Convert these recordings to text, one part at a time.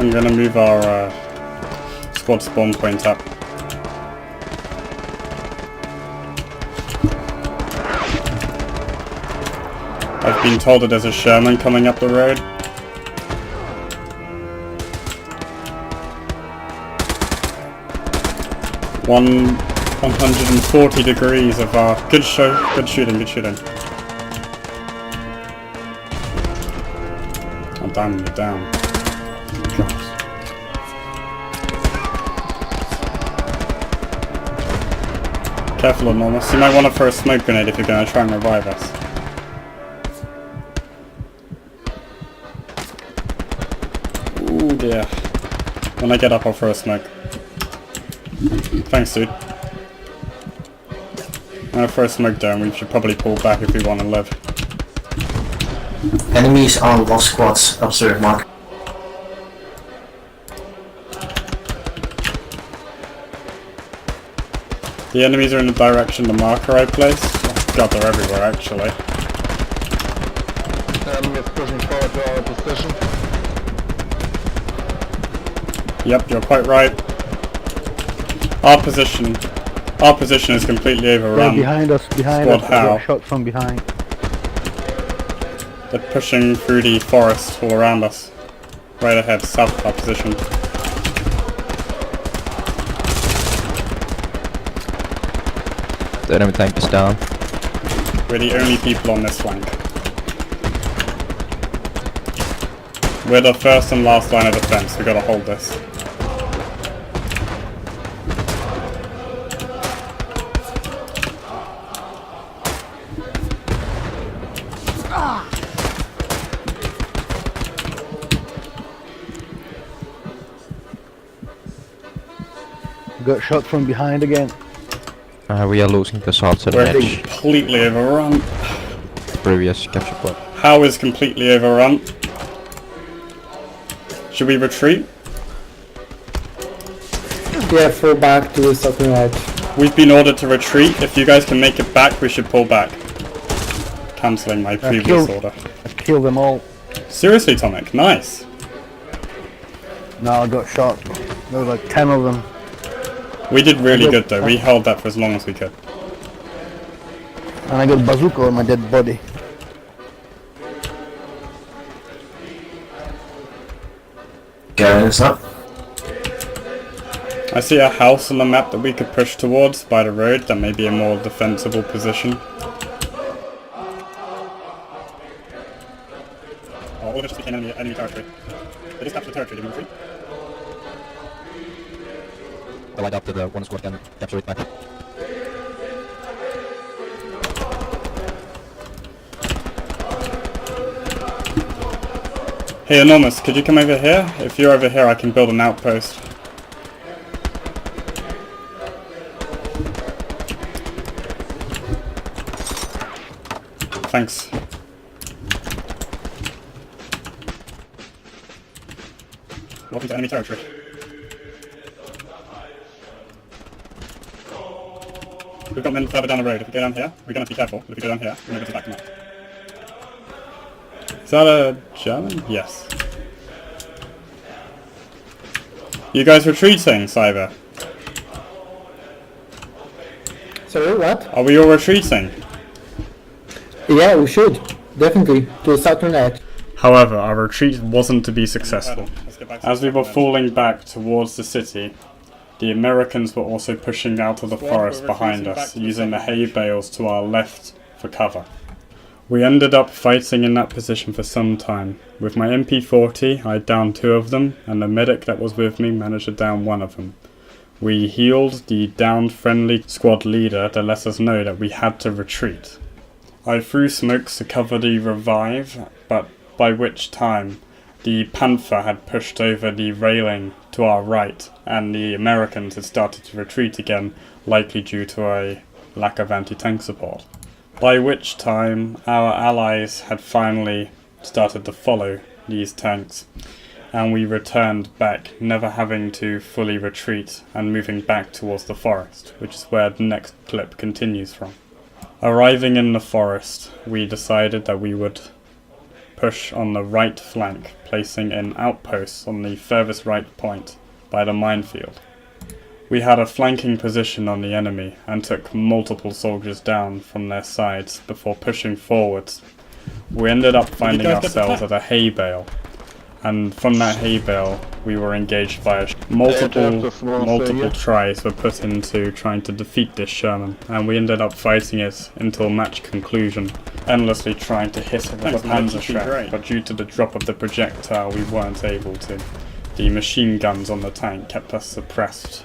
I'm gonna move our squad spawn point up. I've been told that there's a Sherman coming up the road. One 140 degrees of our good shooting. Oh damn, you're down. God. Careful, Enormous. You might want to throw a smoke grenade if you're going to try and revive us. Ooh dear. When I get up, I'll throw a smoke. Thanks, dude. I'm gonna throw a smoke down. We should probably pull back if we want to live. Enemies on both squads. Observe, Mark. The enemies are in the direction the marker I placed. Oh god, they're everywhere actually. The enemy is pushing forward to our position. Yep, you're quite right. Our position is completely overrun. They're behind us, Squad how? Shot from behind. They're pushing through the forest all around us. Right ahead, south of our position. The enemy tank is down. We're the only people on this flank. We're the first and last line of defense. We gotta hold this. Got shot from behind again. We are losing the assault at the We're edge. completely overrun. Previous capture point. How is completely overrun? Should we retreat? Yeah, fall back to the southern edge. We've been ordered to retreat. If you guys can make it back, we should pull back. Cancelling my previous order. I killed them all. Seriously, Tomic, nice. No, I got shot. There was like 10 of them. We did really good though. We held that for as long as we could. And I got bazooka on my dead body. Carrying us up. I see a house on the map that we could push towards by the road. That may be a more defensible position. Oh, all of it just became enemy territory. They just captured the territory, didn't we? I light up to the one squad can capture it back. Hey Enormous, could you come over here? If you're over here, I can build an outpost. Thanks. Welcome to enemy territory. We've got men further down the road. If we go down here, we're going to be careful. If we go down here, we're able to back them up. Is that a German? Yes. You guys retreating, Cyber? Sorry, what? Are we all retreating? Yeah, we should. Definitely. To the southern edge. However, our retreat wasn't to be successful. As we were falling back towards the city, the Americans were also pushing out of the forest behind us, using the hay bales to our left for cover. We ended up fighting in that position for some time. With my MP40, I downed 2 of them, and the medic that was with me managed to down 1 of them. We healed the downed friendly squad leader to let us know that we had to retreat. I threw smokes to cover the revive, but by which time the Panther had pushed over the railing to our right, and the Americans had started to retreat again, likely due to a lack of anti-tank support. By which time our allies had finally started to follow these tanks, and we returned back, never having to fully retreat and moving back towards the forest, which is where the next clip continues from. Arriving in the forest, we decided that we would push on the right flank, placing an outpost on the furthest right point by the minefield. We had a flanking position on the enemy and took multiple soldiers down from their sides before pushing forwards. We ended up finding ourselves at a hay bale, and from that hay bale we were engaged by multiple tries were put into trying to defeat this Sherman, and we ended up fighting it until match conclusion, endlessly trying to hit it with a Panzerschreck, but due to the drop of the projectile we weren't able to. The machine guns on the tank kept us suppressed.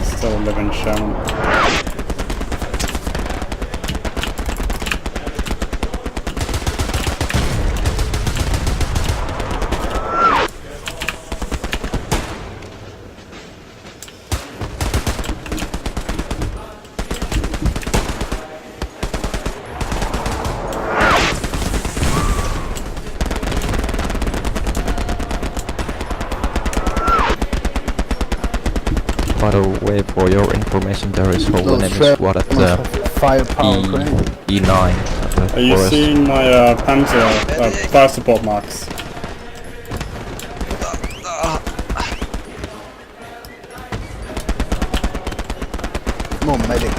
Still a living Sherman. By the way, for your information, there is whole Those enemy squad at the firepower grenade. E9 at the Are you forest. seeing my Panzer fire support marks? Come on, medic.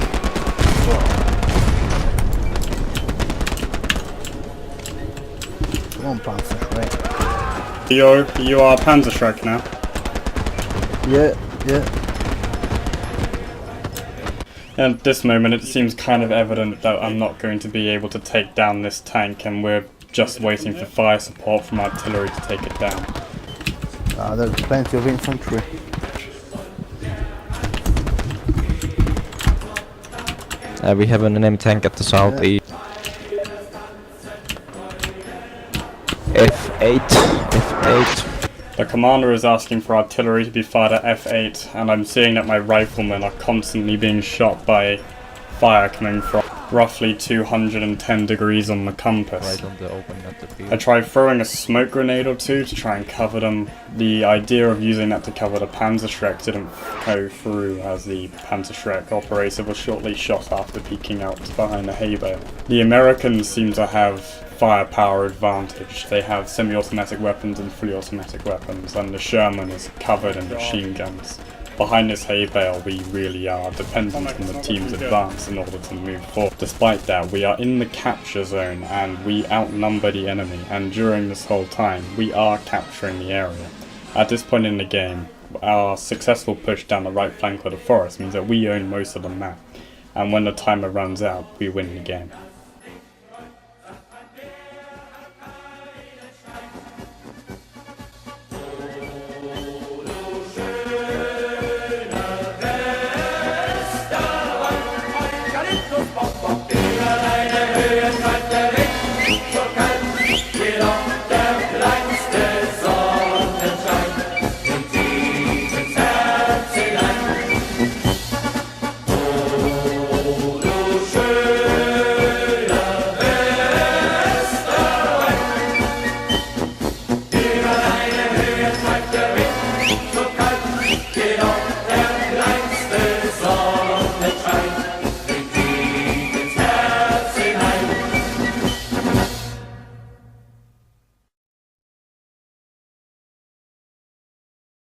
Come on, Panzer, right? You are Panzerschreck now. Yeah. At this moment it seems kind of evident that I'm not going to be able to take down this tank, and we're just waiting for fire support from artillery to take it down. There's plenty of infantry. We have an enemy tank at the southeast. F8. The commander is asking for artillery to be fired at F8, and I'm seeing that my riflemen are constantly being shot by fire coming from roughly 210 degrees on the compass. Right on the open at the field. I tried throwing a smoke grenade or two to try and cover them. The idea of using that to cover the Panzerschreck didn't go through, as the Panzerschreck operator was shortly shot after peeking out behind the hay bale. The Americans seem to have firepower advantage. They have semi-automatic weapons and fully automatic weapons, and the Sherman is covered in machine guns. Behind this hay bale, we really are dependent on the team's advance in order to move forward. Despite that, we are in the capture zone and we outnumber the enemy, and during this whole time, we are capturing the area. At this point in the game, our successful push down the right flank of the forest means that we own most of the map, and when the timer runs out, we win the game.